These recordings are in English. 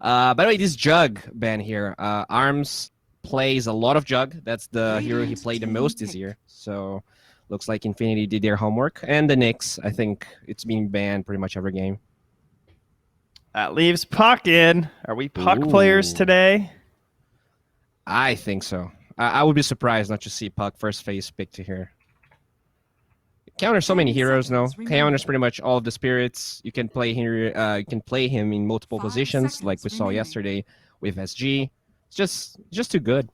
By the way, this Jug ban here, Arms plays a lot of Jug. That's the hero he played the most this year. So looks like Infinity did their homework. And the Nyx, I think it's being banned pretty much every game. That leaves Puck in. Are we Puck players today? I think so. I would be surprised not to see Puck first phase pick to here. Counters so many heroes now. Counters pretty much all of the spirits. You can play here. You can play him in multiple positions, like we saw yesterday with SG. It's just too good.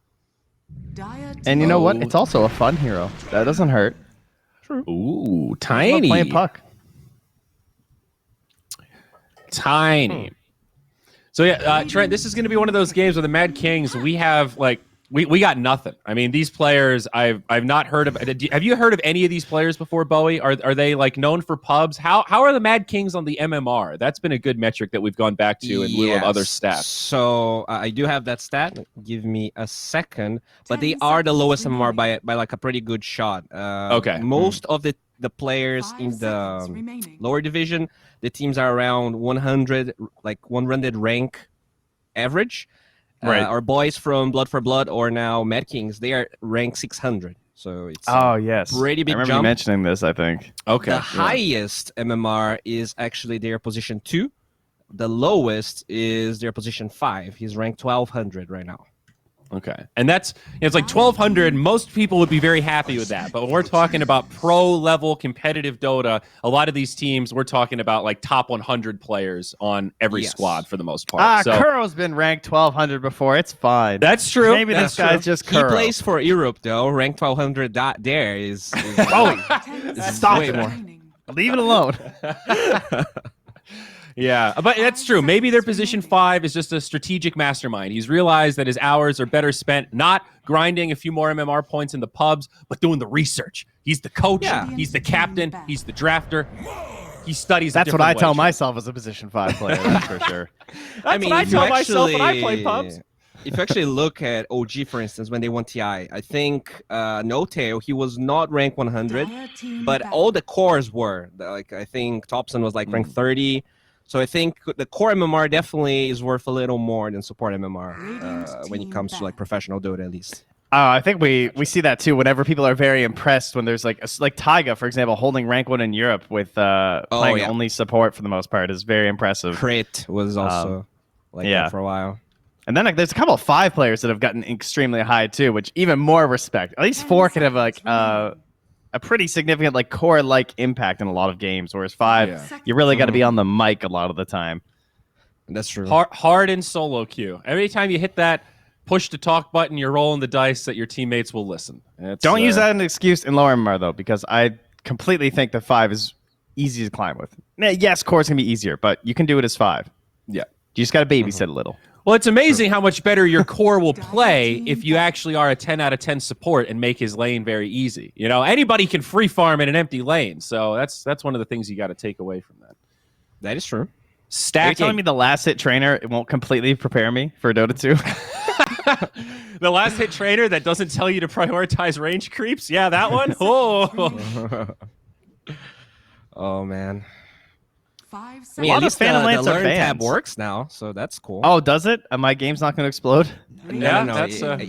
And you know what? It's also a fun hero. That doesn't hurt. True. Ooh, Tiny. Playing Puck. Tiny. So yeah, Trent, this is going to be one of those games where the MadKings, we have like we got nothing. I mean, these players I've not heard of. Have you heard of any of these players before, Bowie? Are they like known for pubs? How are the MadKings on the MMR? That's been a good metric that we've gone back to in lieu of other stats. So I do have that stat. Give me a second. But they are the lowest MMR by like a pretty good shot. Okay. Most of the players in the lower division, the teams are around 100, like 100 rank average. Right. Our boys from Blood for Blood or now MadKings, they are ranked 600. So it's yes, pretty big I remember jump. you mentioning this, I think. Okay. The highest MMR is actually their position 2. The lowest is their position 5. He's ranked 1200 right now. Okay. And that's, it's like 1,200. Most people would be very happy with that. But when we're talking about pro-level competitive Dota, a lot of these teams, we're talking about like top 100 players on every squad for the most part. Kuro's been ranked 1,200 before. It's fine. That's true. Maybe this guy's just Kuro. He plays for Europe, though. Ranked 1,200 there is Stop way it. more. Leave it alone. Yeah, but that's true. Maybe their position 5 is just a strategic mastermind. He's realized that his hours are better spent not grinding a few more MMR points in the pubs, but doing the research. He's the coach. Yeah. He's the captain. He's the drafter. He studies. That's what I tell myself as a position 5 player. That's for sure. That's what I tell myself when I play pubs. If you actually look at OG, for instance, when they won TI, I think No Tail, he was not ranked 100, but all the cores were. Like I think Thompson was like ranked 30. So I think the core MMR definitely is worth a little more than support MMR when it comes to like professional Dota at least. I think we see that too. Whenever people are very impressed when there's like Taiga, for example, holding rank 1 in Europe with playing only support for the most part is very impressive. Crit was also that for a while. And then there's a couple of 5 players that have gotten extremely high too, which even more respect. At least 4 can have like a pretty significant like core-like impact in a lot of games, whereas 5, you really got to be on the mic a lot of the time. That's true. Hard in solo queue. Every time you hit that push to talk button, you're rolling the dice that your teammates will listen. Don't use that as an excuse in lower MMR though, because I completely think that 5 is easy to climb with. Yes, core's gonna be easier, but you can do it as 5. Yeah, you just got to babysit a little. Well, it's amazing how much better your core will play if you actually are a 10 out of 10 support and make his lane very easy. You know, anybody can free farm in an empty lane, so that's one of the things you got to take away from that. That is true. Are you telling me the last hit trainer it won't completely prepare me for Dota 2? The last hit trainer that doesn't tell you to prioritize range creeps? Yeah, that one? Oh, oh man. I mean, at least the learn tab works now, so that's cool. Oh, does it? My game's not going to explode? No.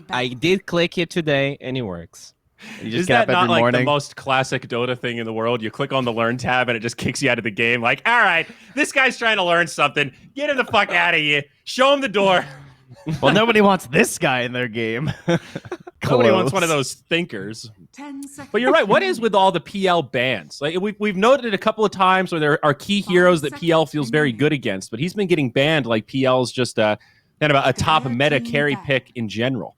I did click it today, and it works. You just Is get that up every not like morning? the most classic Dota thing in the world? You click on the learn tab, and it just kicks you out of the game. Like, all right, this guy's trying to learn something. Get him the fuck out of here. Show him the door. Well, nobody wants this guy in their game. Nobody wants one of those thinkers. 10 seconds. But you're right. What is with all the PL bans? Like we've noted a couple of times where there are key heroes that PL feels very good against, but he's been getting banned like PL's just kind of a top meta carry pick in general.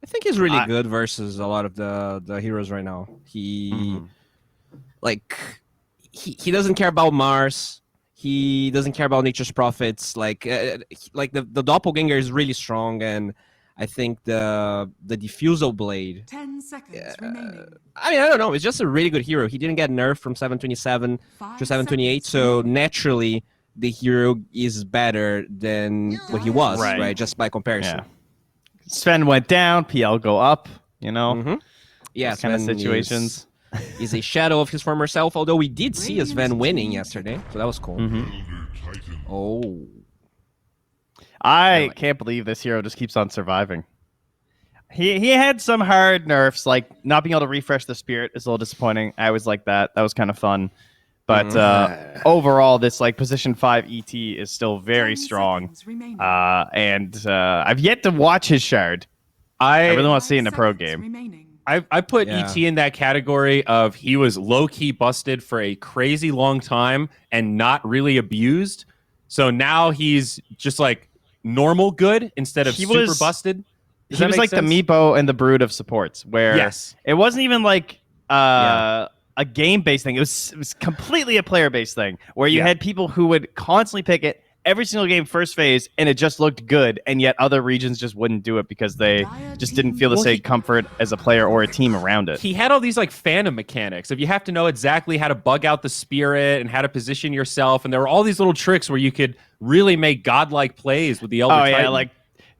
I think he's really good versus a lot of the heroes right now. He doesn't care about Mars. He doesn't care about Nature's Prophets. Like the doppelganger is really strong, and I think the Diffusal Blade. 10 seconds remaining. I mean, I don't know. It's just a really good hero. He didn't get nerfed from 727 to 728, so naturally the hero is better than what he was, right? Just by comparison. Yeah. Sven went down, PL go up. You know, Yeah, kind of situations. Is a shadow of his former self. Although we did see Sven winning yesterday, so that was cool. Oh. I can't believe this hero just keeps on surviving. He had some hard nerfs, like not being able to refresh the spirit is a little disappointing. I always like that. That was kind of fun. But overall, this like position 5 ET is still very strong. And I've yet to watch his shard. I really want to see it in a pro game. I put ET in that category of he was low-key busted for a crazy long time and not really abused. So now he's just like normal good instead of super busted. He was like the Meepo and the Brood of supports, where it wasn't even like a game-based thing. It was completely a player-based thing, where you had people who would constantly pick it every single game first phase, and it just looked good, and yet other regions just wouldn't do it because they just didn't feel the same comfort as a player or a team around it. He had all these like phantom mechanics of you have to know exactly how to bug out the spirit and how to position yourself, and there were all these little tricks where you could really make godlike plays with the Elder Titan. Yeah, like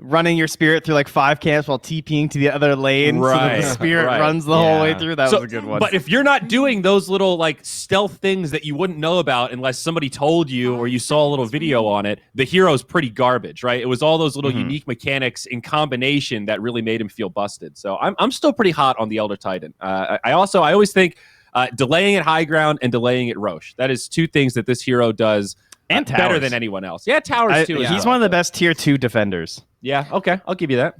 running your spirit through like 5 camps while TPing to the other lane so that the spirit runs the whole way through. That was a good one. But if you're not doing those little like stealth things that you wouldn't know about unless somebody told you or you saw a little video on it, the hero's pretty garbage, right? It was all those little unique mechanics in combination that really made him feel busted. So I'm still pretty hot on the Elder Titan. I always think delaying at high ground and delaying at Roche. That is 2 things that this hero does and better than anyone else. Yeah, towers too. He's one of the best tier 2 defenders. Yeah, okay, I'll give you that.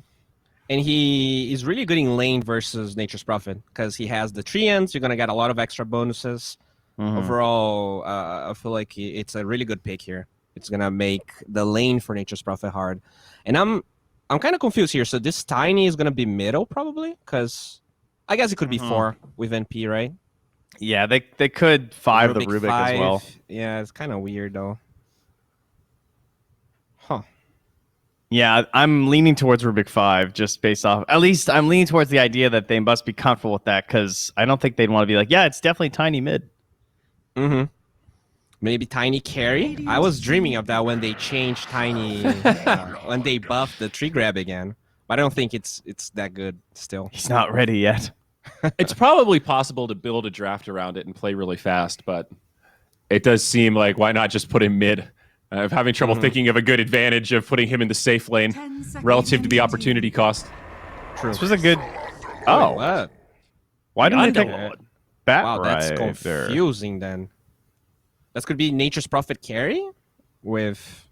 And he is really good in lane versus Nature's Prophet because he has the treants. You're gonna get a lot of extra bonuses. Overall, I feel like it's a really good pick here. It's gonna make the lane for Nature's Prophet hard. And I'm kind of confused here. So this Tiny is gonna be middle probably because I guess it could be 4 with NP, right? Yeah, they could 5 the Rubik as well. Yeah, it's kind of weird though. Huh. Yeah, I'm leaning towards Rubik 5 just based off. At least I'm leaning towards the idea that they must be comfortable with that because I don't think they'd want to be like, yeah, it's definitely Tiny mid. Maybe Tiny carry? I was dreaming of that when they changed Tiny, when they buffed the tree grab again. But I don't think it's that good still. He's not ready yet. It's probably possible to build a draft around it and play really fast, but it does seem like why not just put him mid? I'm having trouble thinking of a good advantage of putting him in the safe lane relative to the opportunity cost. True. This was a good... what? Why didn't they pick Bat Wow, that's confusing then. That could be Nature's Prophet carry with...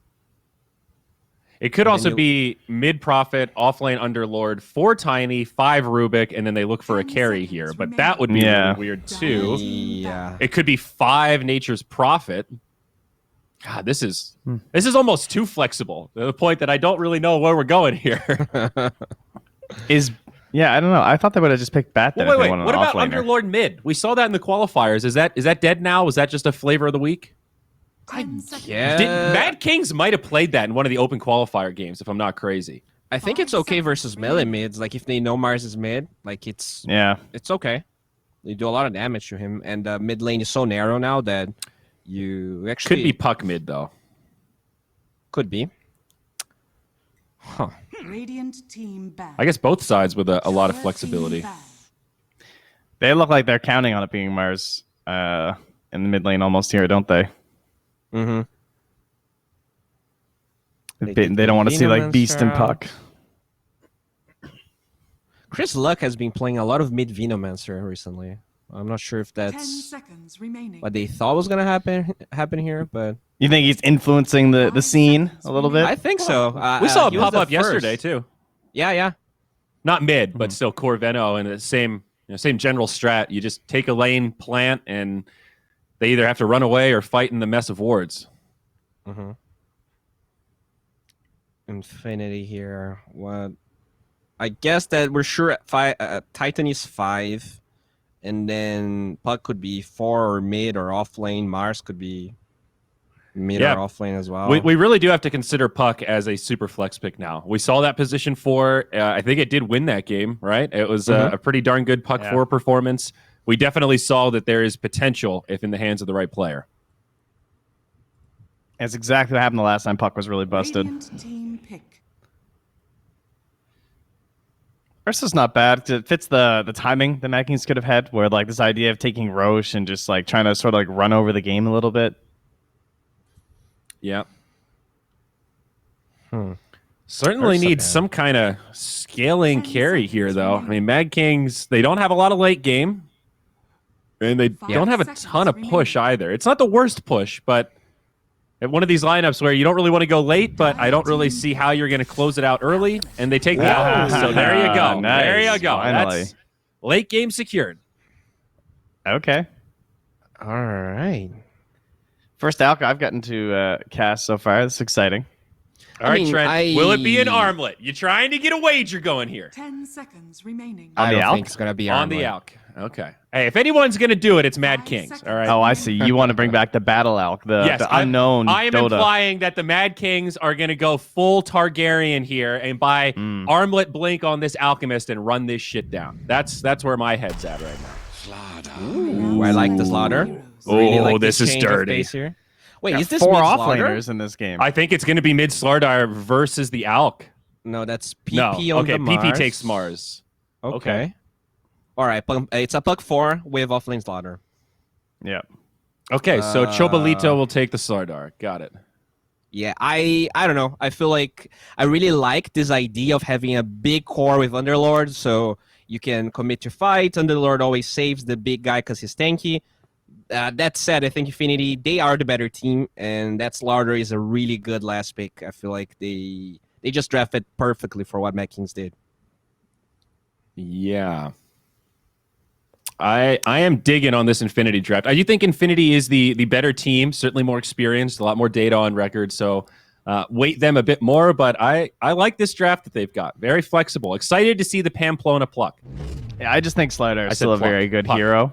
It could also be mid Prophet, offlane Underlord, 4 Tiny, 5 Rubik, and then they look for a carry here. But that would be really weird too. Yeah. It could be 5 Nature's Prophet. God, this is almost too flexible to the point that I don't really know where we're going here. I don't know. I thought they would have just picked Bat then. Wait. What about Underlord mid? We saw that in the qualifiers. Is that dead now? Was that just a flavor of the week? MadKings might have played that in one of the open qualifier games, if I'm not crazy. I think it's okay versus melee mids. Like if they know Mars is mid, like it's okay. They do a lot of damage to him, and mid lane is so narrow now that you actually could be puck mid though. Could be. Huh. Radiant team back. I guess both sides with a lot of flexibility. They look like they're counting on it being Mars in the mid lane almost here, don't they? They don't want to see like Beast and Puck. Chris Luck has been playing a lot of mid Venomancer recently. I'm not sure if that's 10 seconds remaining. what they thought was gonna happen here, but you think he's influencing the scene a little bit? I think so. We saw it pop up yesterday too. Yeah. Not mid, but still core Veno and the same general strat. You just take a lane, plant, and they either have to run away or fight in the mess of wards. Infinity here. What? I guess that we're sure at Titan is 5, and then Puck could be 4 or mid or off lane. Mars could be mid or off lane as well. We really do have to consider Puck as a super flex pick now. We saw that position 4. I think it did win that game, right? It was a pretty darn good Puck 4 performance. We definitely saw that there is potential if in the hands of the right player. That's exactly what happened the last time Puck was really busted. Team pick. Versus not bad. It fits the timing that MadKings could have had, where like this idea of taking Roche and just like trying to sort of like run over the game a little bit. Yeah. Certainly needs some kind of scaling carry here, though. I mean, MadKings, they don't have a lot of late game, and they don't have a ton of push either. It's not the worst push, but at one of these lineups where you don't really want to go late, but I don't really see how you're going to close it out early, and they take that. So there you go. Nice. There you go. Finally. That's late game secured. Okay. All right. First alk I've gotten to cast so far. That's exciting. All right, Trent. Will it be an armlet? You trying to get a wager going here? 10 seconds remaining. On the I don't alk? think it's gonna be On the alk. Okay. Hey, if anyone's going to do it, it's MadKings. All right. Oh, I see. You want to bring back the battle alk, the unknown I am Dota. implying that the MadKings are going to go full Targaryen here and buy Armlet Blink on this Alchemist and run this shit down. That's where my head's at right now. Ooh, I like the slaughter. Really like this is change of dirty. pace here. Wait, is this 4 mid-slaughter? offlaners in this game. I think it's going to be mid Slardar versus the Alk. No, that's PP No. on Okay, the Mars. PP takes Mars. Okay. All right, it's a Puck 4 with offlane slaughter. Yeah. Okay, so Chobolito will take the Slardar. Got it. Yeah, I don't know. I feel like I really like this idea of having a big core with Underlord, so you can commit to fight. Underlord always saves the big guy because he's tanky. That said, I think Infinity, they are the better team, and that Slaughter is a really good last pick. I feel like they just drafted perfectly for what MadKings did. Yeah. I am digging on this Infinity draft. I do think Infinity is the better team, certainly more experienced, a lot more data on record, so weight them a bit more, but I like this draft that they've got. Very flexible. Excited to see the Pamplona pluck. Yeah, I just think Slider is still a very good hero,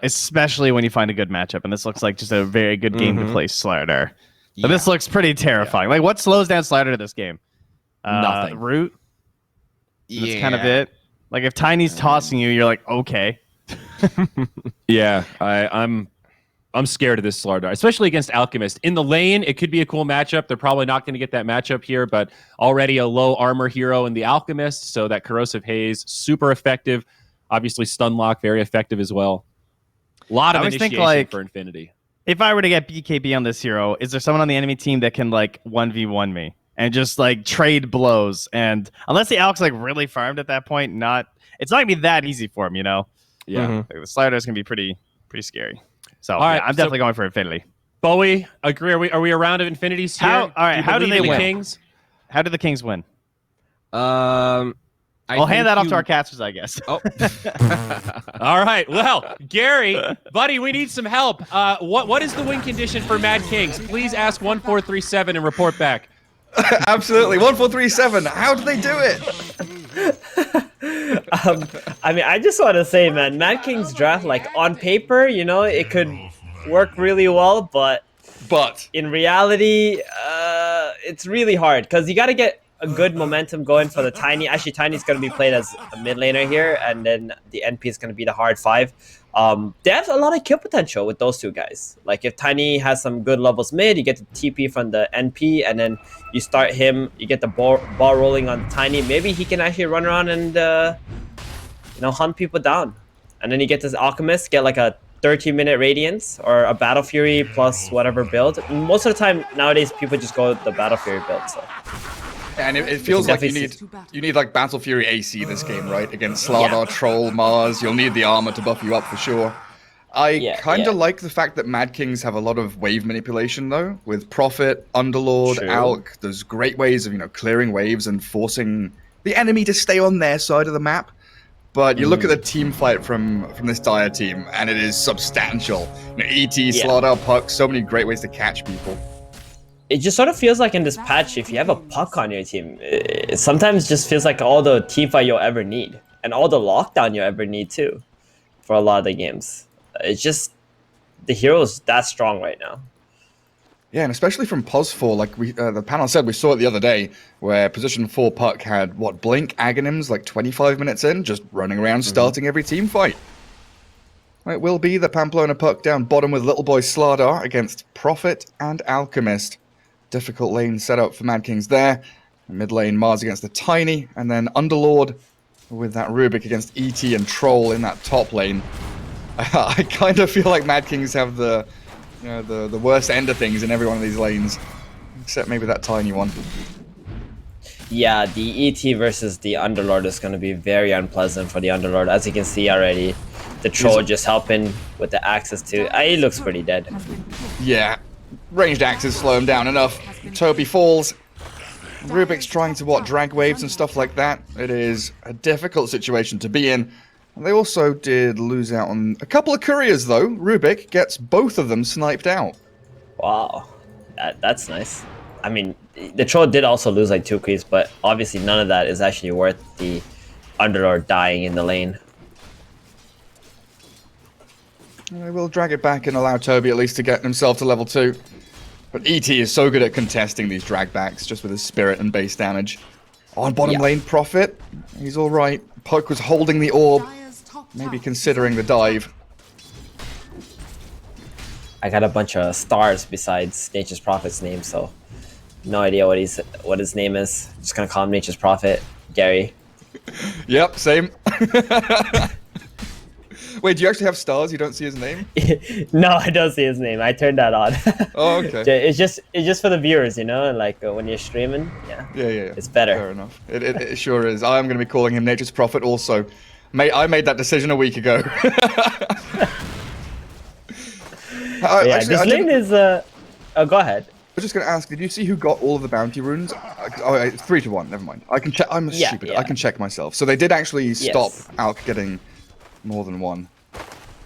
especially when you find a good matchup, and this looks like just a very good game to play Slider. So this looks pretty terrifying. Like, what slows down Slider to this game? Nothing. Root? That's kind of it. Like, if Tiny's tossing you, you're like, okay. Yeah, I'm scared of this Slardar, especially against Alchemist. In the lane, it could be a cool matchup. They're probably not going to get that matchup here, but already a low armor hero in the Alchemist, so that Corrosive Haze, super effective. Obviously, Stunlock, very effective as well. A lot of initiation for Infinity. If I were to get BKB on this hero, is there someone on the enemy team that can, like, 1v1 me and just, like, trade blows? And unless the Alk's, like, really farmed at that point, it's not going to be that easy for him, you know? Yeah. Like, the Slider's going to be pretty scary. So, all right, I'm definitely going for Infinity. Bowie, agree. Are we a round of Infinities here? How do they win? Kings? How do the Kings win? I'll hand that off to our casters, I guess. Oh. All right. Well, Gary, buddy, we need some help. What is the win condition for MadKings? Please ask 1437 and report back. Absolutely. 1437. How do they do it? I mean, I just want to say, man, MadKings draft, like, on paper, you know, it could work really well, but in reality, it's really hard because you got to get a good momentum going for the Tiny. Actually, Tiny's going to be played as a mid laner here, and then the NP is going to be the hard 5. They have a lot of kill potential with those two guys. Like, if Tiny has some good levels mid, you get the TP from the NP, and then you start him, you get the ball rolling on Tiny. Maybe he can actually run around and, hunt people down. And then you get this Alchemist, get like a 30-minute Radiance or a Battle Fury plus whatever build. Most of the time, nowadays, people just go with the Battle Fury build, so... And it feels like you need like Battle Fury AC this game, right? Against Slardar, Troll, Mars. You'll need the armor to buff you up for sure. I kind of like the fact that MadKings have a lot of wave manipulation, though, with Prophet, Underlord, Alk. There's great ways of clearing waves and forcing the enemy to stay on their side of the map. But you look at the team fight from this Dire team, and it is substantial. ET, Slardar, Puck, so many great ways to catch people. It just sort of feels like in this patch, if you have a Puck on your team, it sometimes just feels like all the team fight you'll ever need. And all the lockdown you'll ever need, too, for a lot of the games. It's just, the hero's that strong right now. Yeah, and especially from POS4, like the panel said, we saw it the other day, where position 4 Puck had, Blink Aghanims like 25 minutes in, just running around starting every team fight. It will be the Pamplona Puck down bottom with Little Boy Slardar against Prophet and Alchemist. Difficult lane setup for MadKings there. Mid lane, Mars against the Tiny, and then Underlord with that Rubik against ET and Troll in that top lane. I kind of feel like MadKings have the worst end of things in every one of these lanes, except maybe that Tiny one. Yeah, the ET versus the Underlord is going to be very unpleasant for the Underlord. As you can see already, the Troll just helping with the access to... he looks pretty dead. Yeah, ranged axes slow him down enough. Toby falls. Rubik's trying to, drag waves and stuff like that. It is a difficult situation to be in. And they also did lose out on a couple of couriers, though. Rubik gets both of them sniped out. Wow, that's nice. I mean, the Troll did also lose like 2 creeps, but obviously none of that is actually worth the Underlord dying in the lane. I will drag it back and allow Toby at least to get himself to level 2. But ET is so good at contesting these dragbacks, just with his spirit and base damage. On bottom lane, Prophet, he's alright. Puck was holding the orb, maybe considering the dive. I got a bunch of stars besides Nature's Prophet's name, so no idea what his name is. Just gonna call him Nature's Prophet, Gary. Yep, same. Wait, do you actually have stars? You don't see his name? No, I don't see his name. I turned that on. Oh, okay. It's just for the viewers, you know, like when you're streaming. Yeah. It's better. Fair enough. It sure is. I am going to be calling him Nature's Prophet also. I made that decision a week ago. This lane is. Oh, go ahead. I was just going to ask, did you see who got all of the bounty runes? Oh, it's 3-1. Never mind. I can check. I'm stupid. I can check myself. So they did actually stop Alk getting more than one.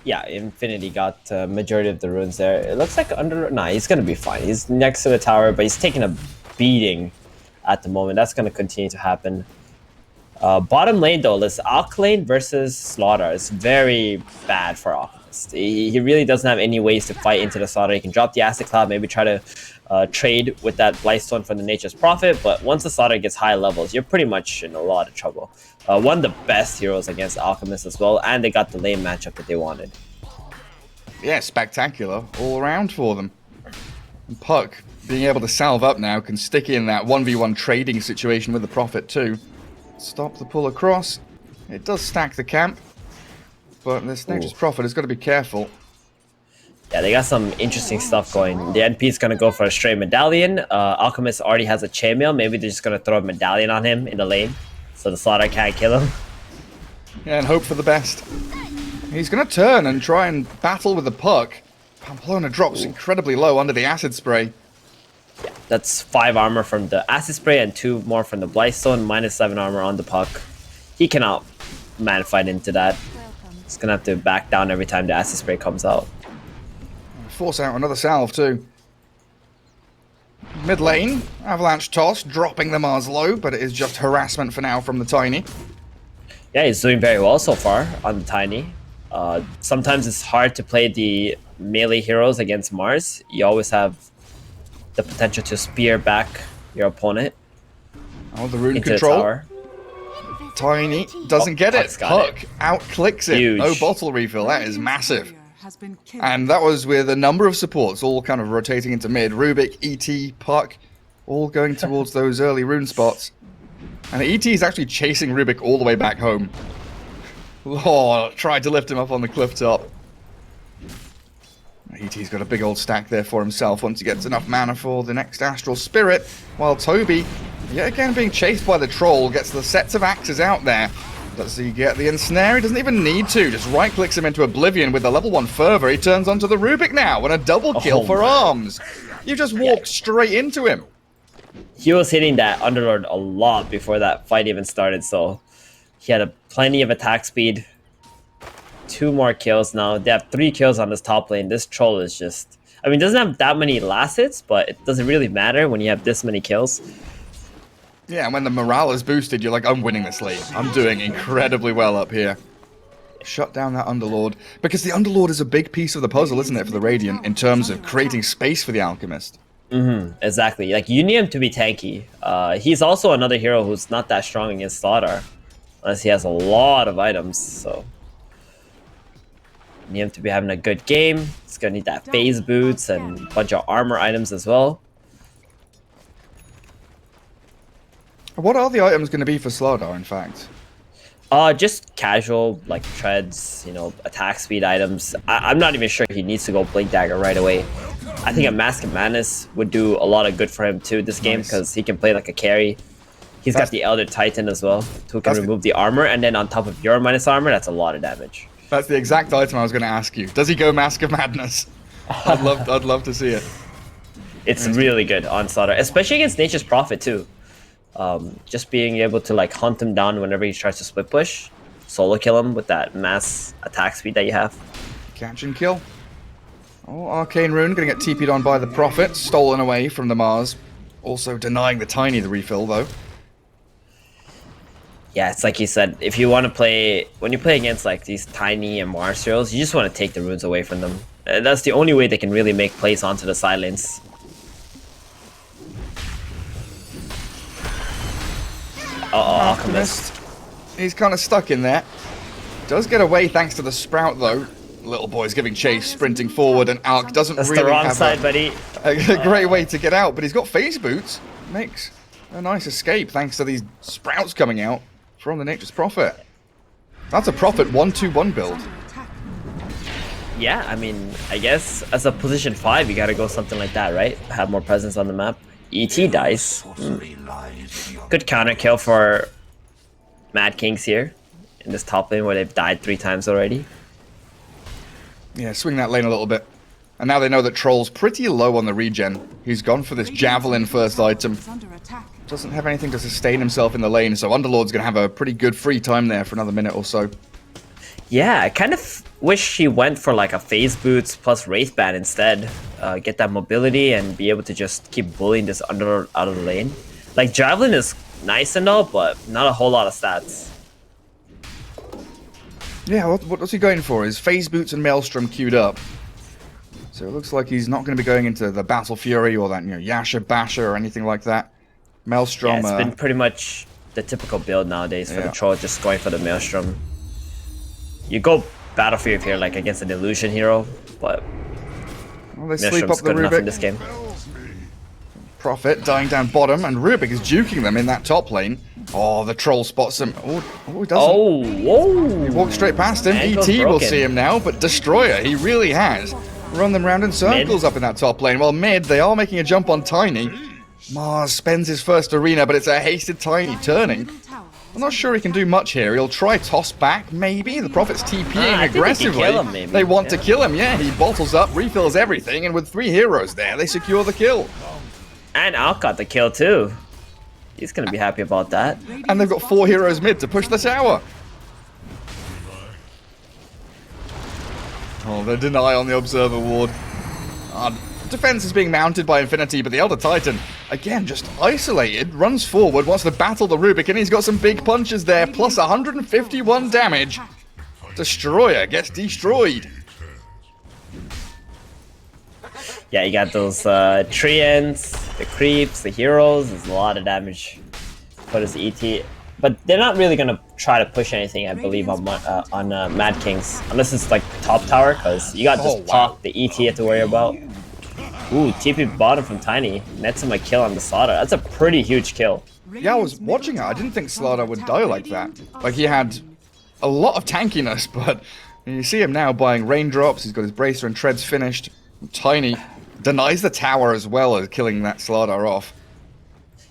Yeah, Infinity got majority of the runes there. It looks like he's gonna be fine. He's next to the tower, but he's taking a beating at the moment. That's gonna continue to happen. Bottom lane though, this Alk lane versus Slaughter is very bad for Alchemist. He really doesn't have any ways to fight into the Slaughter. He can drop the Acid Cloud, maybe try to trade with that Blightstone from the Nature's Prophet, but once the Slaughter gets high levels, you're pretty much in a lot of trouble. One of the best heroes against Alchemist as well, and they got the lane matchup that they wanted. Yeah, spectacular all around for them. And Puck, being able to salve up now, can stick in that 1v1 trading situation with the Prophet too. Stop the pull across. It does stack the camp, but this Nature's Prophet has got to be careful. Yeah, they got some interesting stuff going. The NP is going to go for a straight medallion. Alchemist already has a chainmail. Maybe they're just going to throw a medallion on him in the lane, so the Slaughter can't kill him. Yeah, and hope for the best. He's going to turn and try and battle with the Puck. Pamplona drops incredibly low under the Acid Spray. Yeah, that's 5 armor from the Acid Spray and 2 more from the Blightstone, minus 7 armor on the Puck. He cannot man-fight into that. He's going to have to back down every time the Acid Spray comes out. Force out another salve too. Mid lane, Avalanche Toss, dropping the Mars low, but it is just harassment for now from the Tiny. Yeah, he's doing very well so far on the Tiny. Sometimes it's hard to play the melee heroes against Mars. You always have the potential to spear back your opponent. Oh, the rune into control. The tower. Tiny doesn't get it. Puck out-clicks it. Huge. No bottle refill. That is massive. And that was with a number of supports, all kind of rotating into mid. Rubik, ET, Puck, all going towards those early rune spots. And ET is actually chasing Rubik all the way back home. Oh, tried to lift him up on the cliff top. ET's got a big old stack there for himself once he gets enough mana for the next Astral Spirit, while Toby, yet again being chased by the Troll, gets the sets of axes out there. Does he get the ensnare? He doesn't even need to. Just right-clicks him into Oblivion with the level 1 fervor. He turns onto the Rubik now, and a double kill for Arms. You just walked straight into him. He was hitting that Underlord a lot before that fight even started, so he had plenty of attack speed. 2 more kills now. They have 3 kills on this top lane. This Troll is just... I mean, it doesn't have that many last hits, but it doesn't really matter when you have this many kills. Yeah, and when the morale is boosted, you're like, I'm winning this lane. I'm doing incredibly well up here. Shut down that Underlord. Because the Underlord is a big piece of the puzzle, isn't it, for the Radiant, in terms of creating space for the Alchemist. Exactly. Like, you need him to be tanky. He's also another hero who's not that strong against Slaughter. Unless he has a lot of items, so... You need him to be having a good game. He's going to need that phase boots and a bunch of armor items as well. What are the items going to be for Slardar, in fact? Just casual, like treads, you know, attack speed items. I'm not even sure he needs to go Blink Dagger right away. I think a Mask of Madness would do a lot of good for him too this game, because he can play like a carry. He's got the Elder Titan as well, who can remove the armor, and then on top of your minus armor, that's a lot of damage. That's the exact item I was going to ask you. Does he go Mask of Madness? I'd love to see it. It's really good on Slaughter, especially against Nature's Prophet too. Just being able to like hunt him down whenever he tries to split push, solo kill him with that mass attack speed that you have. Catch and kill. Oh, Arcane Rune going to get TP'd on by the Prophet, stolen away from the Mars. Also denying the Tiny the refill though. Yeah, it's like you said, if you want to play, when you play against like these Tiny and Mars heroes, you just want to take the runes away from them. That's the only way they can really make plays onto the side lanes. Alchemist. He's kind of stuck in there. Does get away thanks to the Sprout though. Little boy's giving chase, sprinting forward, and Alk doesn't That's really the wrong have side, buddy. a great way to get out, but he's got phase boots. Makes a nice escape thanks to these Sprouts coming out from the Nature's Prophet. That's a Prophet 1-2-1 build. Yeah, I mean, I guess as a position 5, you gotta go something like that, right? Have more presence on the map. ET dies. Good counter kill for MadKings here in this top lane where they've died 3 times already. Yeah, swing that lane a little bit. And now they know that Troll's pretty low on the regen. He's gone for this Javelin first item. Doesn't have anything to sustain himself in the lane, so Underlord's going to have a pretty good free time there for another minute or so. Yeah, I kind of wish he went for like a phase boots plus Wraith Band instead. Get that mobility and be able to just keep bullying this Underlord out of the lane. Like, Javelin is nice and all, but not a whole lot of stats. Yeah, what's he going for? Is Phase Boots and Maelstrom queued up? So it looks like he's not going to be going into the Battle Fury or that, Yasha Basher or anything like that. Maelstrom... Yeah, it's been pretty much the typical build nowadays for the Troll, just going for the Maelstrom. You go Battle Fury if you're like against an Illusion hero, but well, they sleep up Maelstrom's the good enough in Rubik. this game. Prophet dying down bottom, and Rubik is juking them in that top lane. Oh, the Troll spots him. Oh, he doesn't. Oh, whoa! He walked straight past him. Ankle's ET will broken. see him now, but Destroyer, he really has run them round in circles up in that top lane. Well, mid, they are making a jump on Tiny. Mars spends his first arena, but it's a hasted Tiny turning. I'm not sure he can do much here. He'll try toss back, maybe. The Prophet's TPing aggressively. Kill him, maybe. They want to kill him, yeah. He bottles up, refills everything, and with 3 heroes there, they secure the kill. And Alk got the kill too. He's gonna be happy about that. And they've got 4 heroes mid to push the tower. Oh, the deny on the Observer Ward. Defense is being mounted by Infinity, but the Elder Titan, again, just isolated, runs forward, wants to battle the Rubik, and he's got some big punches there, plus 151 damage. Destroyer gets destroyed. Yeah, you got those treants, the creeps, the heroes. There's a lot of damage for this ET. But they're not really going to try to push anything, I believe, on MadKings. Unless it's like top tower, because you got this pop, the ET you have to worry about. Ooh, TP bottom from Tiny. Nets him a kill on the Slaughter. That's a pretty huge kill. Yeah, I was watching it. I didn't think Slaughter would die like that. Like, he had a lot of tankiness, but you see him now buying raindrops. He's got his bracer and treads finished. Tiny denies the tower as well as killing that Slaughter off.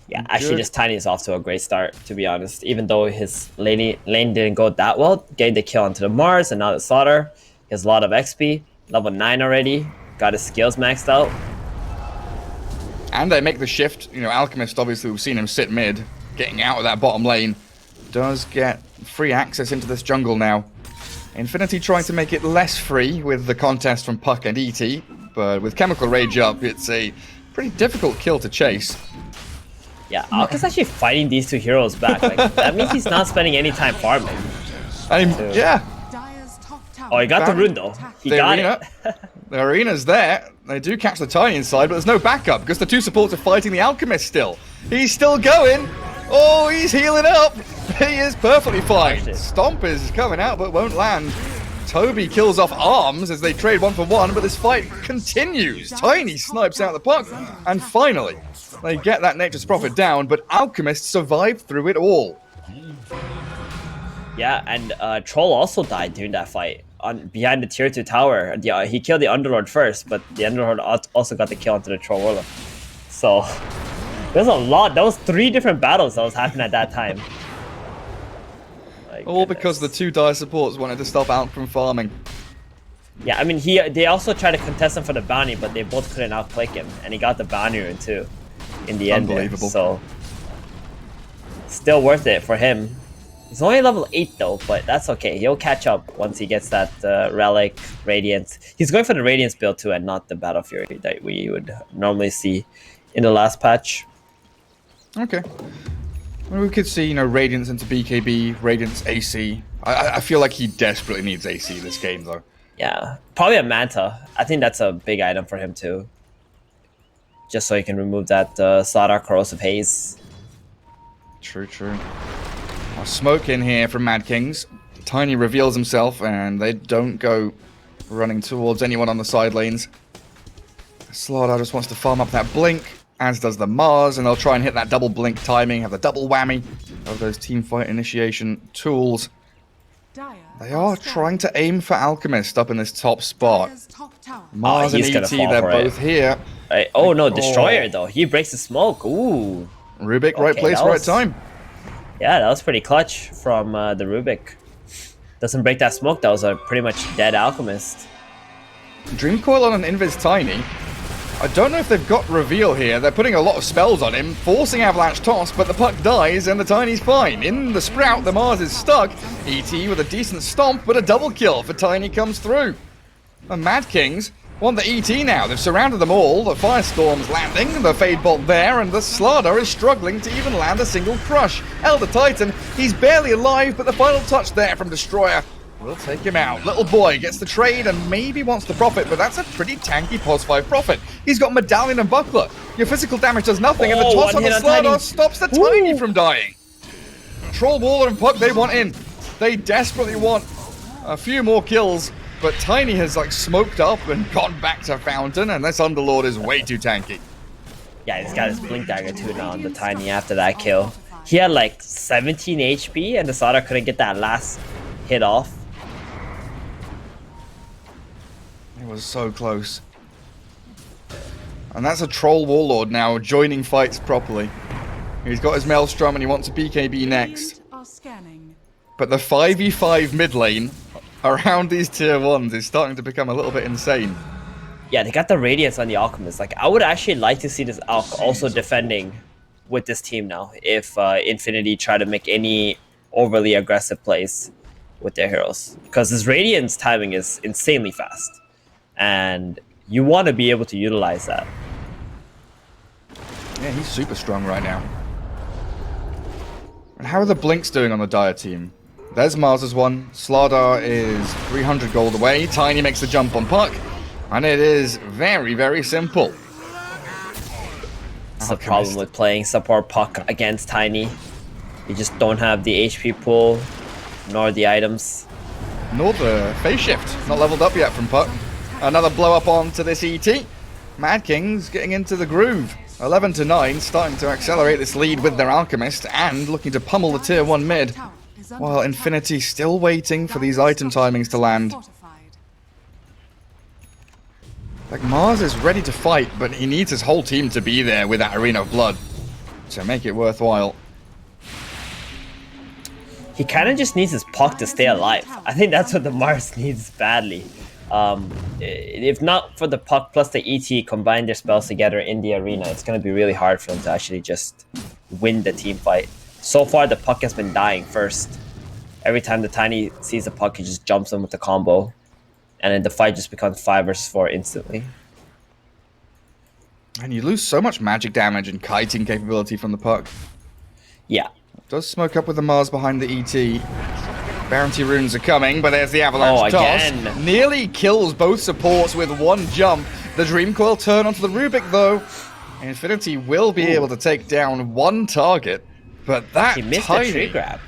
Yeah, actually, this Tiny is off to a great start, to be honest. Even though his lane didn't go that well, getting the kill onto the Mars and now the Slaughter. He has a lot of XP. Level 9 already. Got his skills maxed out. And they make the shift. Alchemist, obviously, we've seen him sit mid. Getting out of that bottom lane. Does get free access into this jungle now. Infinity trying to make it less free with the contest from Puck and ET. But with Chemical Rage up, it's a pretty difficult kill to chase. Yeah, Alk is actually fighting these 2 heroes back. Like, that means he's not spending any time farming. Yeah. Oh, he got the rune though. He got it. The arena's there. They do catch the Tiny inside, but there's no backup because the 2 supports are fighting the Alchemist still. He's still going. Oh, he's healing up. He is perfectly fine. Stomp is coming out, but won't land. Toby kills off Arms as they trade 1 for 1, but this fight continues. Tiny snipes out the puck, and finally, they get that Nature's Prophet down, but Alchemist survived through it all. Yeah, and Troll also died during that fight behind the tier 2 tower. Yeah, he killed the Underlord first, but the Underlord also got the kill onto the Troll Warlock. So, There's a lot. That was 3 different battles that was happening at that time. All because the 2 dire supports wanted to stop Alk from farming. Yeah, I mean, they also tried to contest him for the bounty, but they both couldn't outclick him, and he got the bounty rune too, in the end. Unbelievable. So, still worth it for him. He's only level 8 though, but that's okay. He'll catch up once he gets that relic, Radiance. He's going for the Radiance build too, and not the Battle Fury that we would normally see in the last patch. Okay. Well, we could see, you know, Radiance into BKB, Radiance AC. I feel like he desperately needs AC this game, though. Yeah, probably a Manta. I think that's a big item for him too. Just so he can remove that Slardar Corrosive Haze. True, true. A smoke in here from MadKings. Tiny reveals himself, and they don't go running towards anyone on the side lanes. Slardar just wants to farm up that blink, as does the Mars, and they'll try and hit that double blink timing, have the double whammy of those teamfight initiation tools. They are trying to aim for Alchemist up in this top spot. Mars and ET, they're both here. Oh no, Destroyer though. He breaks the smoke. Ooh. Rubik, right place, right time. Yeah, that was pretty clutch from the Rubik. Doesn't break that smoke. That was a pretty much dead Alchemist. Dream Coil on an Invis Tiny. I don't know if they've got reveal here. They're putting a lot of spells on him, forcing Avalanche Toss, but the puck dies and the Tiny's fine. In the Sprout, the Mars is stuck. ET with a decent stomp, but a double kill for Tiny comes through. The MadKings want the ET now. They've surrounded them all. The Firestorm's landing, the Fade Bolt there, and the Slardar is struggling to even land a single crush. Elder Titan, he's barely alive, but the final touch there from Destroyer will take him out. Little boy gets the trade and maybe wants the profit, but that's a pretty tanky pos 5 profit. He's got Medallion and Buckler. Your physical damage does nothing, and the toss on the Slardar stops the Tiny from dying. Troll, Waller, and Puck, they want in. They desperately want a few more kills, but Tiny has like smoked up and gone back to Fountain, and this Underlord is way too tanky. Yeah, he's got his Blink Dagger too now on the Tiny after that kill. He had like 17 HP, and the Slardar couldn't get that last hit off. It was so close. And that's a Troll Warlord now joining fights properly. He's got his Maelstrom and he wants a BKB next. But the 5v5 mid lane around these tier 1s is starting to become a little bit insane. Yeah, they got the Radiance on the Alchemist. Like, I would actually like to see this Alch also defending with this team now if Infinity try to make any overly aggressive plays with their heroes. Because his Radiance timing is insanely fast. And you want to be able to utilize that. Yeah, he's super strong right now. And how are the Blinks doing on the Dire team? There's Mars's one. Slardar is 300 gold away. Tiny makes the jump on Puck. And it is very, very simple. That's the problem with playing support Puck against Tiny. You just don't have the HP pool, nor the items. Nor the phase shift. Not leveled up yet from Puck. Another blow up onto this ET. MadKings getting into the groove. 11-9, starting to accelerate this lead with their Alchemist and looking to pummel the tier 1 mid. While Infinity still waiting for these item timings to land. Like, Mars is ready to fight, but he needs his whole team to be there with that Arena of Blood to make it worthwhile. He kind of just needs his Puck to stay alive. I think that's what the Mars needs badly. If not for the Puck plus the ET combine their spells together in the arena, it's going to be really hard for them to actually just win the team fight. So far, the Puck has been dying first. Every time the Tiny sees the Puck, he just jumps in with the combo. And then the fight just becomes 5 versus 4 instantly. And you lose so much magic damage and kiting capability from the Puck. Yeah. Does smoke up with the Mars behind the ET. Bounty runes are coming, but there's the Avalanche toss. Again. Nearly kills both supports with one jump. The Dream Coil turn onto the Rubik, though. Infinity will be able to take down one target, but that he missed Tiny... the tree grab.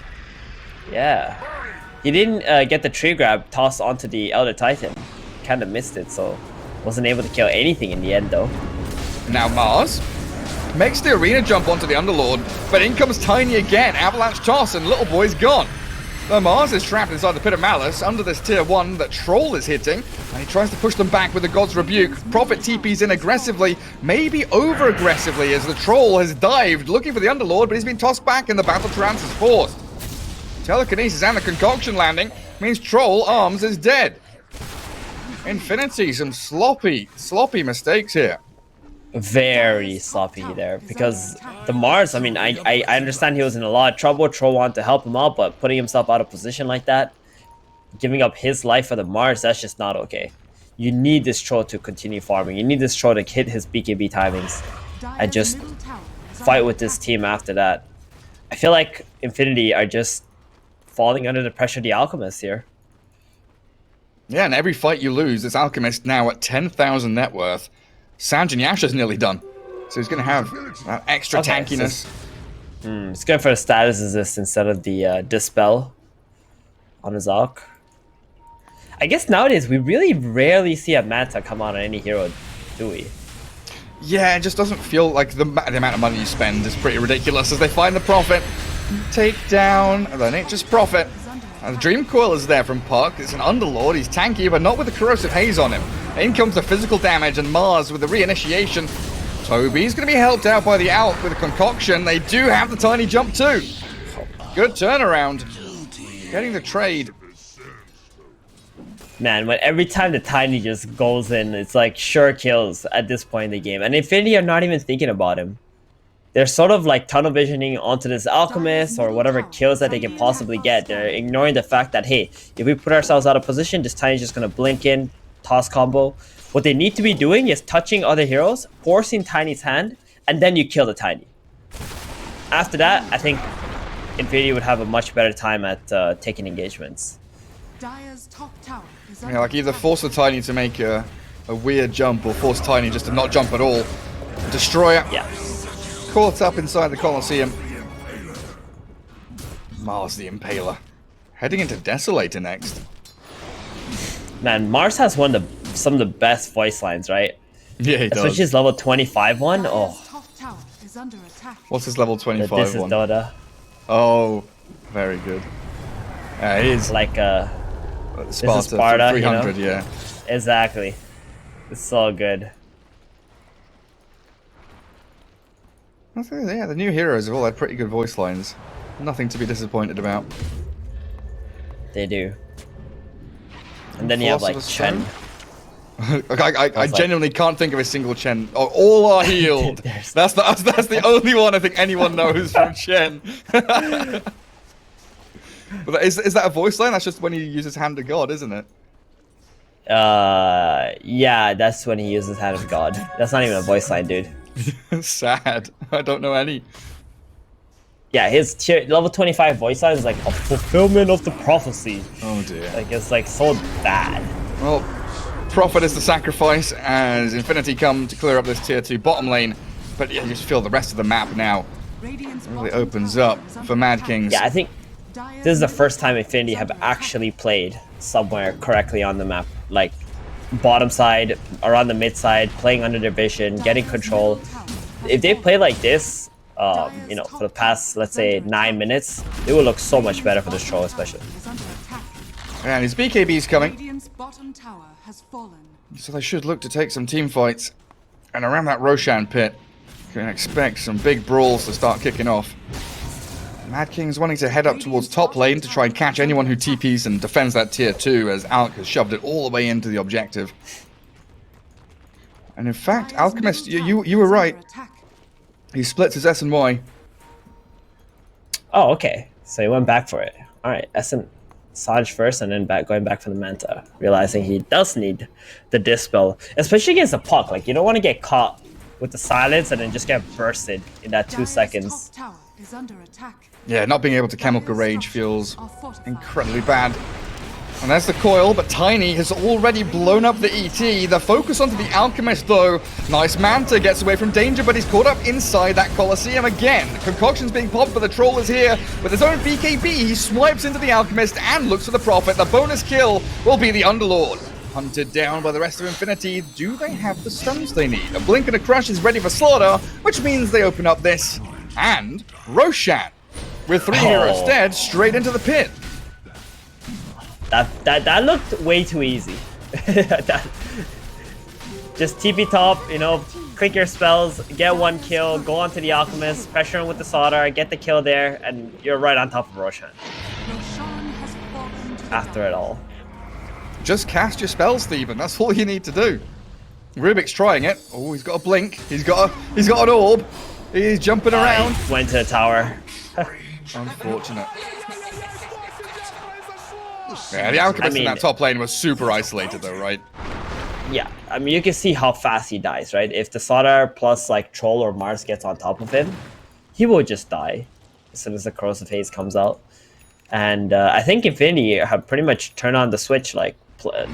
Yeah. He didn't get the tree grab tossed onto the Elder Titan. Kind of missed it, so wasn't able to kill anything in the end, though. Now Mars makes the arena jump onto the Underlord, but in comes Tiny again. Avalanche toss, and Little Boy's gone. Mars is trapped inside the Pit of Malice under this tier 1 that Troll is hitting, and he tries to push them back with the God's Rebuke. Prophet TP's in aggressively, maybe over-aggressively, as the Troll has dived, looking for the Underlord, but he's been tossed back and the Battle Trance is forced. Telekinesis and the Concoction landing means Troll Arms is dead. Infinity, some sloppy mistakes here. Very sloppy there, because the Mars, I mean, I understand he was in a lot of trouble. Troll wanted to help him out, but putting himself out of position like that, giving up his life for the Mars, that's just not okay. You need this Troll to continue farming. You need this Troll to hit his BKB timings and just fight with this team after that. I feel like Infinity are just falling under the pressure of the Alchemist here. Yeah, and every fight you lose, this Alchemist now at 10,000 net worth. Sanj and Yasha's nearly done, so he's going to have that extra tankiness. So he's going for a status resist instead of the Dispel on his Alch. I guess nowadays we really rarely see a Manta come out on any hero, do we? Yeah, it just doesn't feel like the amount of money you spend is pretty ridiculous as they find the Prophet. Take down the Nature's Prophet. And the Dream Coil is there from Puck. It's an Underlord. He's tanky, but not with the Corrosive Haze on him. In comes the physical damage, and Mars with the reinitiation. Toby's going to be helped out by the Alp with a Concoction. They do have the tiny jump too. Good turnaround. Getting the trade. Man, when every time the Tiny just goes in, it's like sure kills at this point in the game. And Infinity are not even thinking about him. They're sort of like tunnel visioning onto this Alchemist or whatever kills that they can possibly get. They're ignoring the fact that, hey, if we put ourselves out of position, this Tiny's just going to blink in, toss combo. What they need to be doing is touching other heroes, forcing Tiny's hand, and then you kill the Tiny. After that, I think Infinity would have a much better time at taking engagements. Yeah, like either force the Tiny to make a weird jump or force Tiny just to not jump at all. Destroyer. Yeah. Caught up inside the Colosseum. Mars the Impaler. Heading into Desolator next. Man, Mars has some of the best voice lines, right? Yeah, he does. Especially his level 25 one. Oh. What's his level 25 This is one? Dota. Oh, very good. It is Like Sparta, Sparta, 300, you know? yeah. Exactly. It's so good. I think, yeah, the new heroes have all had pretty good voice lines. Nothing to be disappointed about. They do. And then you have like Chen. I genuinely can't think of a single Chen. Oh, all are healed. That's the only one I think anyone knows from Chen. But is that a voice line? That's just when he uses Hand of God, isn't it? Yeah, that's when he uses Hand of God. That's not even a voice line, dude. Sad. I don't know any. Yeah, his level 25 voice line is like a fulfillment of the prophecy. Oh dear. Like it's like so bad. Well, Prophet is the sacrifice as Infinity come to clear up this tier 2 bottom lane. But yeah, you just feel the rest of the map now really opens up for MadKings. Yeah, I think this is the first time Infinity have actually played somewhere correctly on the map. Like bottom side, around the mid side, playing under their vision, getting control. If they play like this, you know, for the past, let's say, 9 minutes, it will look so much better for this Troll, especially. And his BKB's coming. So they should look to take some team fights. And around that Roshan pit, you can expect some big brawls to start kicking off. MadKings wanting to head up towards top lane to try and catch anyone who TPs and defends that tier 2 as Alk has shoved it all the way into the objective. And in fact, Alchemist, you were right. He splits his S and Y. Oh, okay. So he went back for it. Alright, S and Sanj first and then going back for the Manta. Realizing he does need the Dispel. Especially against a Puck. Like, you don't want to get caught with the silence and then just get bursted in that 2 seconds. Yeah, not being able to Chemical Rage feels incredibly bad. And there's the coil, but Tiny has already blown up the ET. The focus onto the Alchemist, though. Nice Manta gets away from danger, but he's caught up inside that Colosseum again. Concoction's being popped, but the Troll is here. With his own BKB, he swipes into the Alchemist and looks for the Prophet. The bonus kill will be the Underlord. Hunted down by the rest of Infinity. Do they have the stuns they need? A blink and a crush is ready for slaughter, which means they open up this. And Roshan, with 3 heroes dead, straight into the pit. That looked way too easy. Just TP top, you know, click your spells, get 1 kill, go onto the Alchemist, pressure him with the Sodar, get the kill there, and you're right on top of Roshan. After it all. Just cast your spells, Steven. That's all you need to do. Rubik's trying it. Oh, he's got a blink. He's got an orb. He's jumping around. He went to the tower. Unfortunate. Yeah, the Alchemist in that top lane was super isolated though, right? Yeah, I mean, you can see how fast he dies, right? If the Sodar plus like Troll or Mars gets on top of him, he will just die as soon as the Corrosive Haze comes out. And I think Infinity have pretty much turned on the switch. Like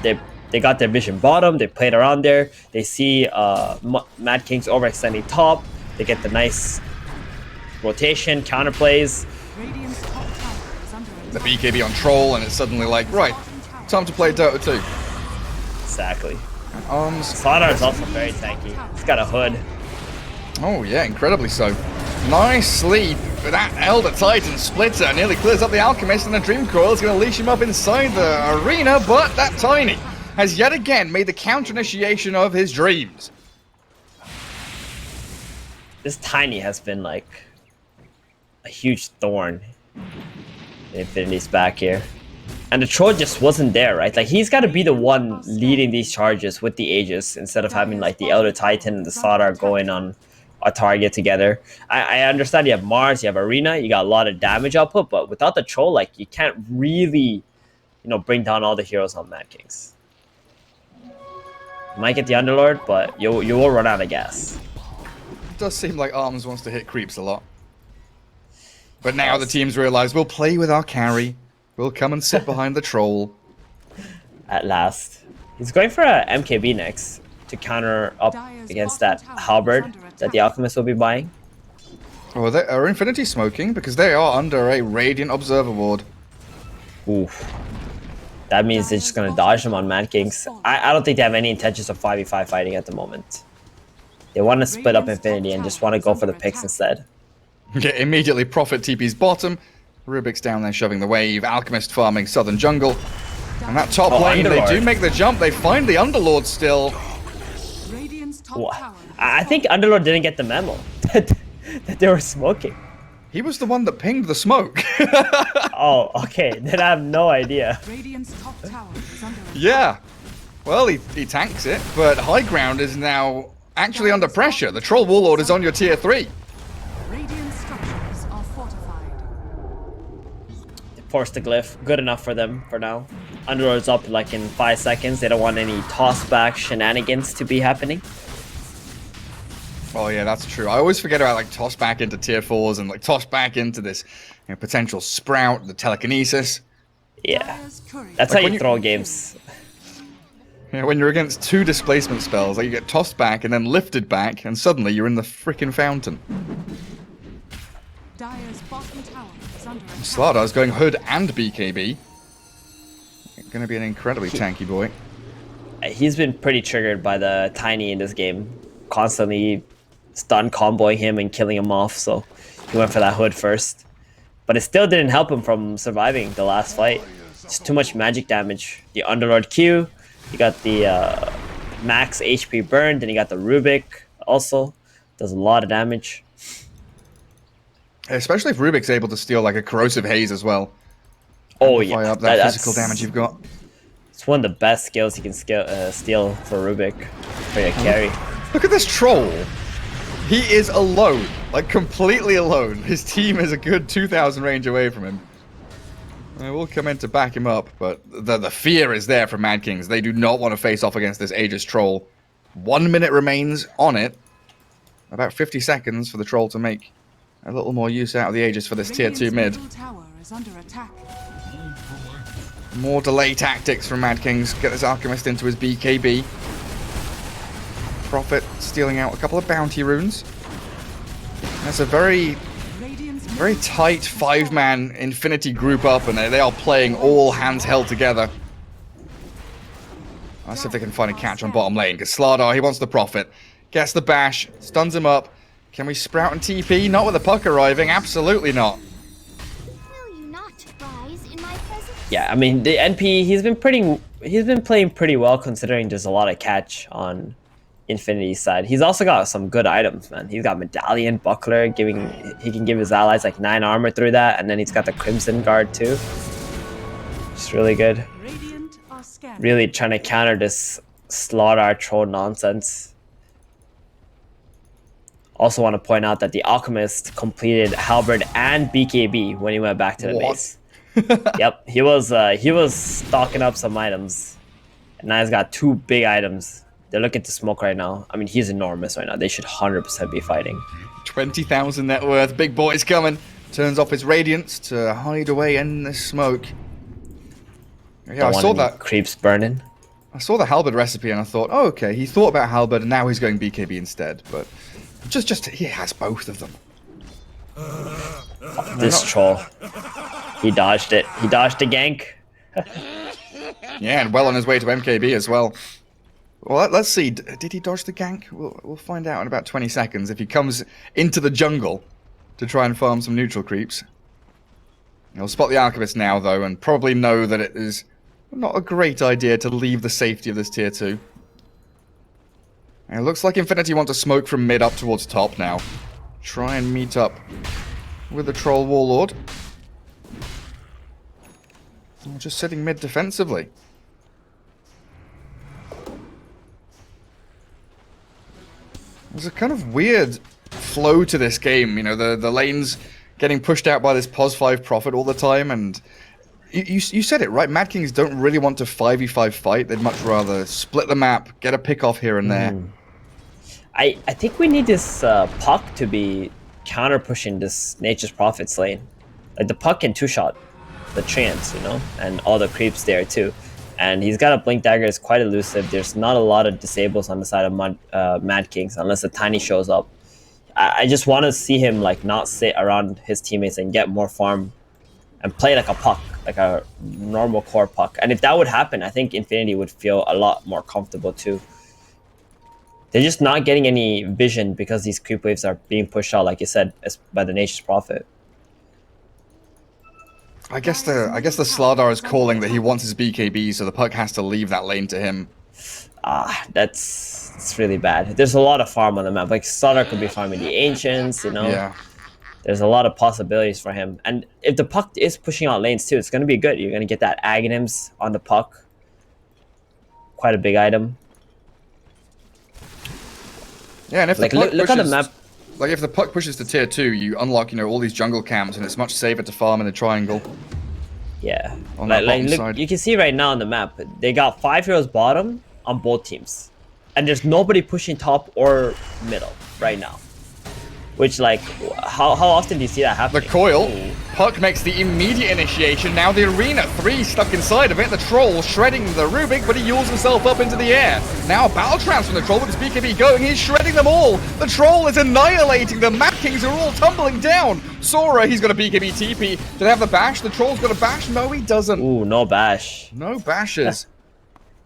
they got their vision bottom, they played around there. They see MadKings overextending top. They get the nice rotation, counterplays. The BKB on Troll, and it's suddenly like, right, time to play Dota 2. Exactly. Arms. Sodar is also very tanky. He's got a hood. Oh yeah, incredibly so. Nice sleep. That Elder Titan splitter nearly clears up the Alchemist, and the Dream Coil is going to leash him up inside the arena, but that Tiny has yet again made the counter initiation of his dreams. This Tiny has been like a huge thorn in Infinity's back here. And the Troll just wasn't there, right? Like, he's got to be the one leading these charges with the Aegis instead of having like the Elder Titan and the Sodar going on a target together. I understand you have Mars, you have Arena, you got a lot of damage output, but without the Troll, like, you can't really, you know, bring down all the heroes on MadKings. You might get the Underlord, but you will run out of gas. It does seem like Arms wants to hit creeps a lot. But now the teams realize we'll play with our carry. We'll come and sit behind the Troll. At last. He's going for a MKB next to counter up against that Halberd that the Alchemist will be buying. Oh, are Infinity smoking? Because they are under a Radiant Observer Ward. Oof. That means they're just going to dodge them on MadKings. I don't think they have any intentions of 5v5 fighting at the moment. They want to split up Infinity and just want to go for the picks instead. Okay, immediately Prophet TP's bottom. Rubik's down there shoving the wave. Alchemist farming Southern Jungle. And that top lane, Underlord. they do make the jump. They find the Underlord still. I think Underlord didn't get the memo that they were smoking. He was the one that pinged the smoke. Oh, okay. Then I have no idea. Yeah. Well, he tanks it, but High Ground is now actually under pressure. The Troll Warlord is on your tier 3. Force the glyph. Good enough for them for now. Underlord's up like in 5 seconds. They don't want any toss-back shenanigans to be happening. Oh yeah, that's true. I always forget about like toss back into tier 4s and like toss back into this potential sprout, the telekinesis. Yeah, that's like how you throw games. Yeah, when you're against 2 displacement spells, like you get tossed back and then lifted back, and suddenly you're in the freaking fountain. Sladar's going Hood and BKB. Gonna be an incredibly tanky boy. He's been pretty triggered by the Tiny in this game. Constantly stun comboing him and killing him off, so he went for that Hood first. But it still didn't help him from surviving the last fight. Just too much magic damage. The Underlord Q, you got the max HP burn, then you got the Rubik also. Does a lot of damage. Especially if Rubik's able to steal like a Corrosive Haze as well. Oh Amplify yeah, up that physical damage you've got. It's one of the best skills you can steal for Rubik, for your carry. Look at this Troll. He is alone, like completely alone. His team is a good 2,000 range away from him. I will come in to back him up, but the fear is there from MadKings. They do not want to face off against this Aegis Troll. 1 minute remains on it. About 50 seconds for the Troll to make a little more use out of the Aegis for this tier 2 mid. More delay tactics from MadKings. Get this Alchemist into his BKB. Prophet stealing out a couple of bounty runes. That's a very tight 5-man Infinity group up, and they are playing all hands held together. Let's see if they can find a catch on bottom lane, because Slardar, he wants the Prophet. Gets the bash, stuns him up. Can we sprout and TP? Not with the puck arriving, absolutely not. Will you not rise in my presence? Yeah, I mean the NP he's been playing pretty well considering there's a lot of catch on Infinity's side. He's also got some good items, man. He's got Medallion, Buckler, he can give his allies like 9 armor through that, and then he's got the Crimson Guard too. It's really good. Really trying to counter this Slaughter troll nonsense. Also want to point out that the Alchemist completed Halberd and BKB when he went back to the base. Yep, he was stocking up some items, and now he's got 2 big items. They're looking to smoke right now. I mean, he's enormous right now. They should 100% be fighting. 20,000 net worth. Big boy's coming. Turns off his radiance to hide away in the smoke. Yeah, I saw that. Creeps burning. I saw the Halberd recipe and I thought, oh, okay, he thought about Halberd and now he's going BKB instead. But just he has both of them. This troll. He dodged it. He dodged the gank. Yeah, and well on his way to MKB as well. Well, let's see. Did he dodge the gank? We'll find out in about 20 seconds if he comes into the jungle to try and farm some neutral creeps. He'll spot the Alchemist now, though, and probably know that it is not a great idea to leave the safety of this tier 2. And it looks like Infinity want to smoke from mid up towards top now. Try and meet up with the Troll Warlord. Just sitting mid defensively. There's a kind of weird flow to this game, you know, the lanes getting pushed out by this POS5 Prophet all the time, and you said it, right? MadKings don't really want to 5v5 fight. They'd much rather split the map, get a pick off here and there. I think we need this Puck to be counter-pushing this Nature's Prophet's lane. Like, the Puck can 2-shot the Treants, you know, and all the creeps there too. And he's got a Blink Dagger, it's quite elusive. There's not a lot of disables on the side of MadKings unless the Tiny shows up. I just want to see him like not sit around his teammates and get more farm and play like a Puck, like a normal core Puck. And if that would happen, I think Infinity would feel a lot more comfortable too. They're just not getting any vision because these creep waves are being pushed out, like you said, by the Nature's Prophet. I guess the Slardar is calling that he wants his BKB, so the Puck has to leave that lane to him. It's really bad. There's a lot of farm on the map. Like, Slardar could be farming the Ancients, you know? Yeah. There's a lot of possibilities for him. And if the Puck is pushing out lanes too, it's going to be good. You're going to get that Aghanims on the Puck. Quite a big item. Yeah, and if like, the Puck look pushes, at the map. Like, if the Puck pushes to tier 2, you unlock, you know, all these jungle camps, and it's much safer to farm in the triangle. Yeah. On that bottom look, side. you can see right now on the map, they got 5 heroes bottom on both teams. And there's nobody pushing top or middle right now. Which, like, how often do you see that happen? The coil. Puck makes the immediate initiation. Now the arena. 3 stuck inside of it. The troll shredding the Rubik, but he yules himself up into the air. Now battle trance from the troll with his BKB going. He's shredding them all. The troll is annihilating them. MadKings are all tumbling down. Sora, he's got a BKB TP. Did they have the bash? The troll's got a bash? No, he doesn't. Ooh, no bash. No bashes.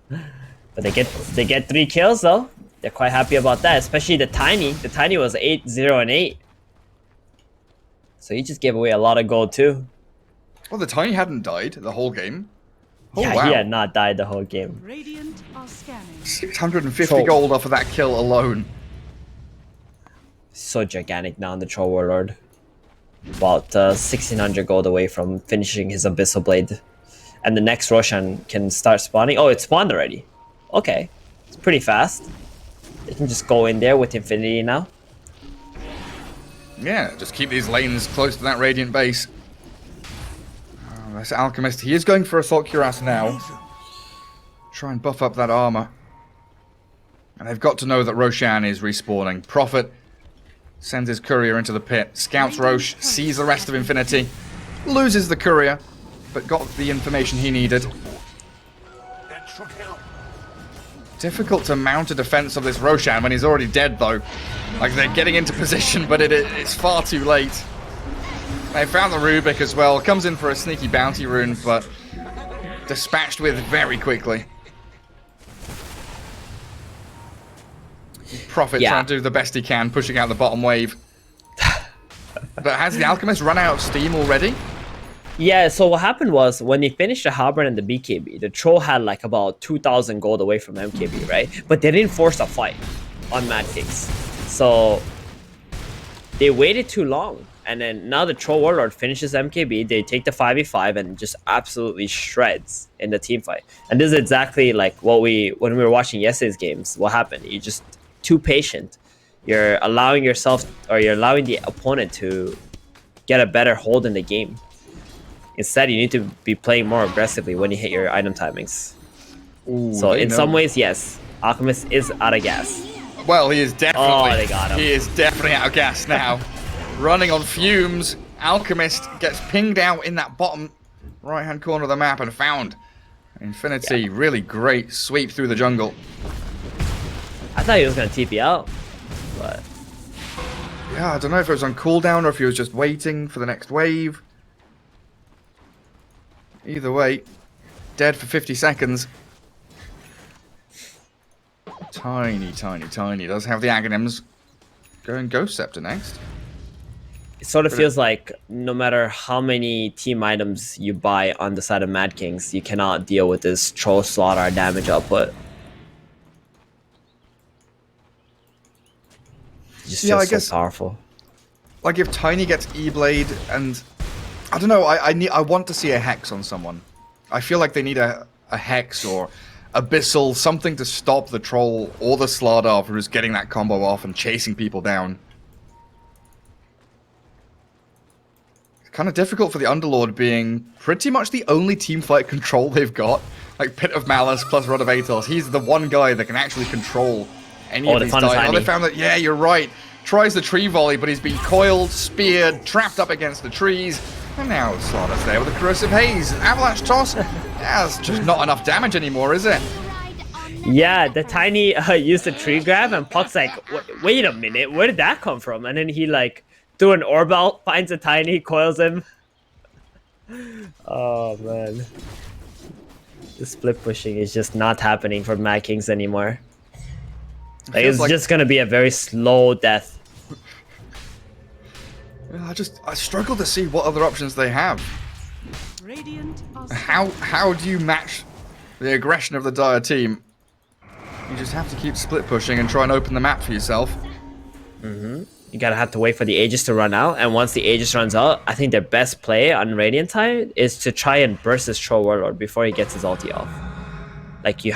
But they get 3 kills though. They're quite happy about that, especially the Tiny. The Tiny was 8-0-8. So he just gave away a lot of gold too. Well, the Tiny hadn't died the whole game. Oh, yeah, wow. he had not died the whole game. Radiant are scanning. 650 gold off of that kill alone. So gigantic now in the Troll Warlord. About 1600 gold away from finishing his Abyssal Blade. And the next Roshan can start spawning. Oh, it spawned already. Okay. It's pretty fast. They can just go in there with Infinity now. Yeah, just keep these lanes close to that Radiant base. Oh, that's Alchemist. He is going for Assault Cuirass now. Try and buff up that armor. And they've got to know that Roshan is respawning. Prophet sends his courier into the pit. Scouts Rosh, sees the rest of Infinity. Loses the courier, but got the information he needed. Difficult to mount a defense of this Roshan when he's already dead, though. Like, they're getting into position, but it's far too late. They found the Rubik as well. Comes in for a sneaky bounty rune, but dispatched with very quickly. Prophet trying to do the best he can, pushing out the bottom wave. But has the Alchemist run out of steam already? Yeah, so what happened was when they finished the Halberd and the BKB, the Troll had like about 2,000 gold away from MKB, right? But they didn't force a fight on MadKings. So they waited too long. And then now the Troll Warlord finishes MKB, they take the 5v5 and just absolutely shreds in the team fight. And this is exactly like when we were watching yesterday's games, what happened. You're just too patient. You're allowing yourself, or you're allowing the opponent to get a better hold in the game. Instead, you need to be playing more aggressively when you hit your item timings. Ooh, So in some ways, yes, Alchemist is out of gas. Well, he is definitely. Oh, they got him. He is definitely out of gas now. Running on fumes. Alchemist gets pinged out in that bottom right-hand corner of the map and found. Infinity, Yeah. really great sweep through the jungle. I thought he was gonna TP out, but Yeah, I don't know if it was on cooldown or if he was just waiting for the next wave. Either way, dead for 50 seconds. Tiny. Does have the Aghanims. Going Ghost Scepter next. it sort of feels like no matter how many team items you buy on the side of MadKings, you cannot deal with this Troll Slaughter damage output. It just Yeah, feels I guess- so powerful. Like if Tiny gets E-Blade and I don't know, I want to see a Hex on someone. I feel like they need a Hex or Abyssal, something to stop the Troll or the Slardar from just getting that combo off and chasing people down. It's kind of difficult for the Underlord being pretty much the only teamfight control they've got. Like Pit of Malice plus Rod of Atos. He's the one guy that can actually control any of they these found dives. Oh, Tiny. they found that, yeah, you're right. Tries the tree volley, but he's been coiled, speared, trapped up against the trees. And now Slardar's there with a Corrosive Haze. Avalanche Toss. Yeah, it's just not enough damage anymore, is it? Yeah, the Tiny used the tree grab, and Puck's like, wait a minute, where did that come from? And then he like threw an orb out, finds a Tiny, coils him. Oh man. The split pushing is just not happening for MadKings anymore. Like, feels it's like- just gonna be a very slow death. I struggle to see what other options they have. Radiant are How do you match the aggression of the Dire team? You just have to keep split pushing and try and open the map for yourself. You gotta have to wait for the Aegis to run out, and once the Aegis runs out, I think their best play on Radiant Tide is to try and burst this Troll Warlord before he gets his ulti off. Like you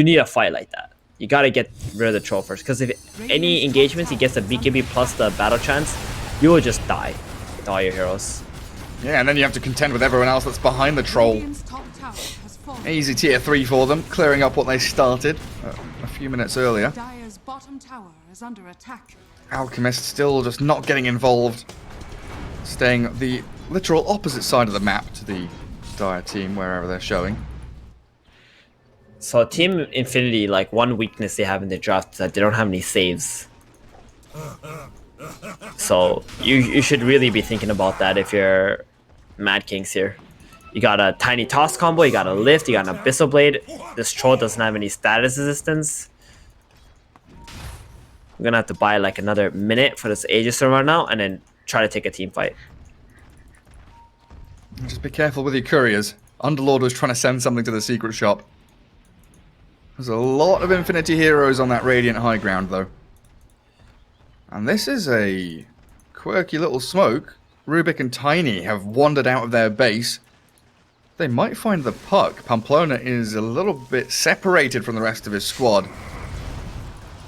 need a fight like that. You gotta get rid of the Troll first, because if any engagements he gets the BKB plus the battle chance, you will just die with all your heroes. Yeah, and then you have to contend with everyone else that's behind the Troll. Radiant's top tower has fallen. Easy tier 3 for them, clearing up what they started a few minutes earlier. Dire's bottom tower is under attack. Alchemist still just not getting involved. Staying the literal opposite side of the map to the Dire team, wherever they're showing. So Team Infinity, like one weakness they have in their draft is that they don't have any saves. So you should really be thinking about that if you're MadKings here. You got a Tiny Toss combo, you got a Lift, you got an Abyssal Blade. This Troll doesn't have any status resistance. I'm gonna have to buy like another minute for this Aegis to run out and then try to take a team fight. Just be careful with your couriers. Underlord was trying to send something to the secret shop. There's a lot of Infinity heroes on that Radiant high ground, though. And this is a quirky little smoke. Rubik and Tiny have wandered out of their base. They might find the puck. Pamplona is a little bit separated from the rest of his squad.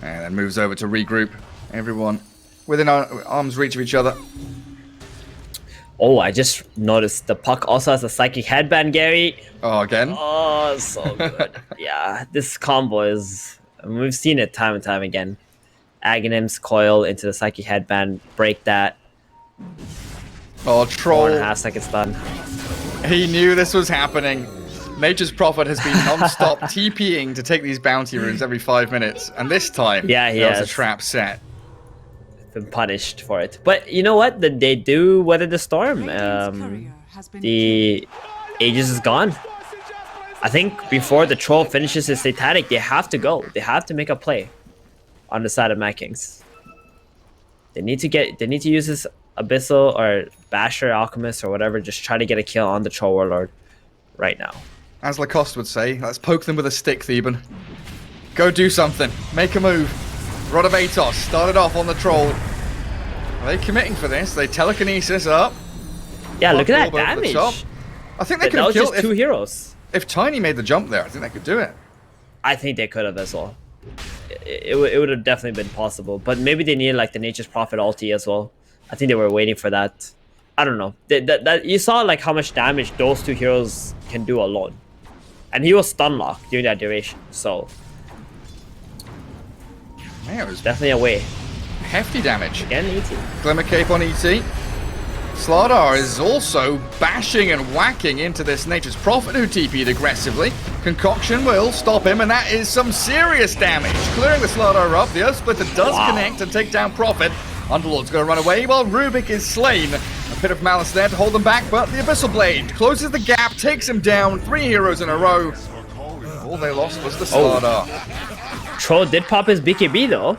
And then moves over to regroup. Everyone within arm's reach of each other. Oh, I just noticed the Puck also has a Psychic Headband, Gary. Oh, again? Oh, so good. Yeah, this combo is... I mean, we've seen it time and time again. Aghanims coil into the Psychic Headband, break that. Oh, 4.5 Troll. seconds done. He knew this was happening. Nature's Prophet has been non-stop TPing to take these bounty runes every 5 minutes. And this time, Yeah, he there was a has. trap set. Been punished for it. But you know what? They do weather the storm. Radiant's courier has been The Aegis is gone. I think before the Troll finishes his Satanic, they have to go. They have to make a play on the side of MadKings. They need to use this Abyssal or Basher, Alchemist, or whatever, just try to get a kill on the Troll Warlord right now. As Lacoste would say, let's poke them with a stick, Theban. Go do something. Make a move. Rod of Atos started off on the Troll. Are they committing for this? They telekinesis up. Yeah, look at that Orb over the damage. top. I think they could That have was killed just two heroes. If Tiny made the jump there. I think they could do it. I think they could have as well. It would have definitely been possible, but maybe they needed like the Nature's Prophet ulti as well. I think they were waiting for that. I don't know. That you saw like how much damage those two heroes can do alone, and he was stun locked during that duration. So Man, it was definitely a way. hefty damage. Again, ET. Glimmer Cape on ET. Slardar is also bashing and whacking into this Nature's Prophet who TP'd aggressively. Concoction will stop him, and that is some serious damage. Clearing the Slardar up, the Earth Splitter does connect and take down Prophet. Underlord's going to run away while Rubik is slain. A bit of malice there to hold them back, but the Abyssal Blade closes the gap, takes him down. 3 heroes in a row. All they lost was the Slardar. Troll did pop his BKB though,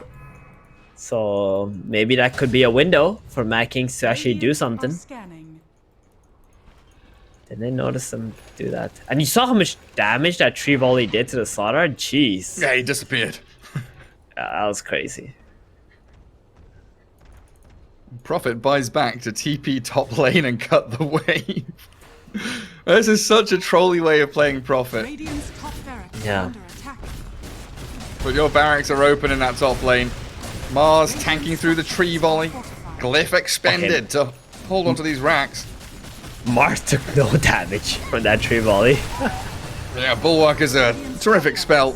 so maybe that could be a window for MadKings to actually do something. Didn't they notice him do that? And you saw how much damage that tree volley did to the Slardar? Jeez. Yeah, he disappeared. That was crazy. Prophet buys back to TP top lane and cut the wave. This is such a trolly way of playing Prophet. Yeah. But your barracks are open in that top lane. Mars tanking through the tree volley. Glyph expended to hold onto these racks. Mars took no damage from that tree volley. Yeah, Bulwark is a terrific spell.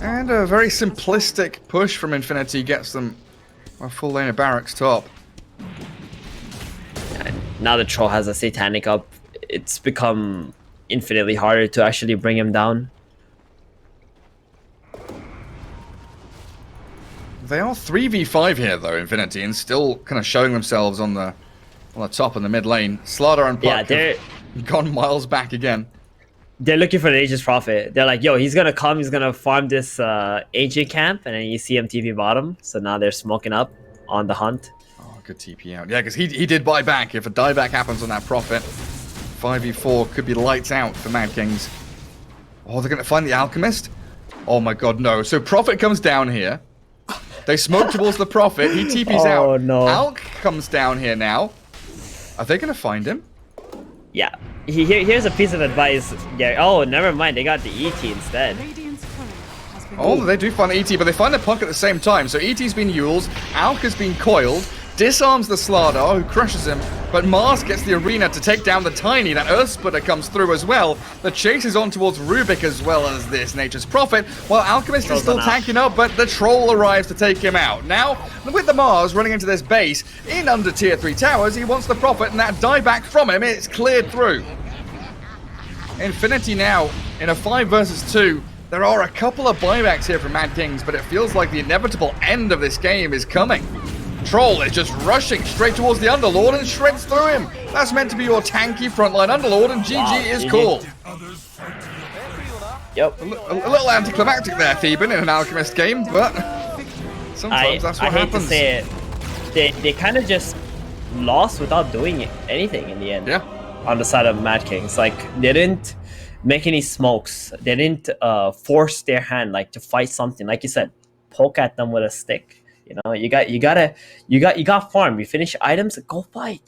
And a very simplistic push from Infinity gets them a full lane of barracks top. Now the Troll has a Satanic up. It's become infinitely harder to actually bring him down. They are 3v5 here though, Infinity, and still kind of showing themselves on the top and the mid lane. Slardar and Puck have gone miles back again. They're looking for the Nature's Prophet. They're like, yo, he's gonna come, he's gonna farm this AJ camp, and then you see him TP bottom. So now they're smoking up on the hunt. Oh, good TP out. Yeah, because he did buy back. If a dieback happens on that Prophet, 5v4 could be lights out for MadKings. Oh, they're gonna find the Alchemist? Oh my god, no. So Prophet comes down here. They smoke towards the Prophet. He TP's out. Oh no. Alk comes down here now. Are they gonna find him? Yeah. Here's a piece of advice. Yeah. Oh, never mind. They got the ET instead. Oh, they do find the ET, but they find the Puck at the same time. So ET's been Yules, Alk has been coiled, disarms the Slardar, who crushes him, but Mars gets the arena to take down the Tiny. That Earth Splitter comes through as well. The chase is on towards Rubik as well as this Nature's Prophet, while Alchemist is still tanking up, but the Troll arrives to take him out. Now, with the Mars running into this base, in under tier 3 towers, he wants the Prophet, and that dieback from him, it's cleared through. Infinity now, in a 5 versus 2, there are a couple of buybacks here from MadKings, but it feels like the inevitable end of this game is coming. Troll is just rushing straight towards the Underlord and shreds through him. That's meant to be your tanky frontline Underlord, and GG is cool. Yep. A little anticlimactic there, Theban, in an Alchemist game, but sometimes that's what happens. I hate to say it. They kind of just lost without doing anything in the end. Yeah. On the side of MadKings, like they didn't make any smokes. They didn't force their hand like to fight something. Like you said, poke at them with a stick. You know, you got farm. You finish items, go fight.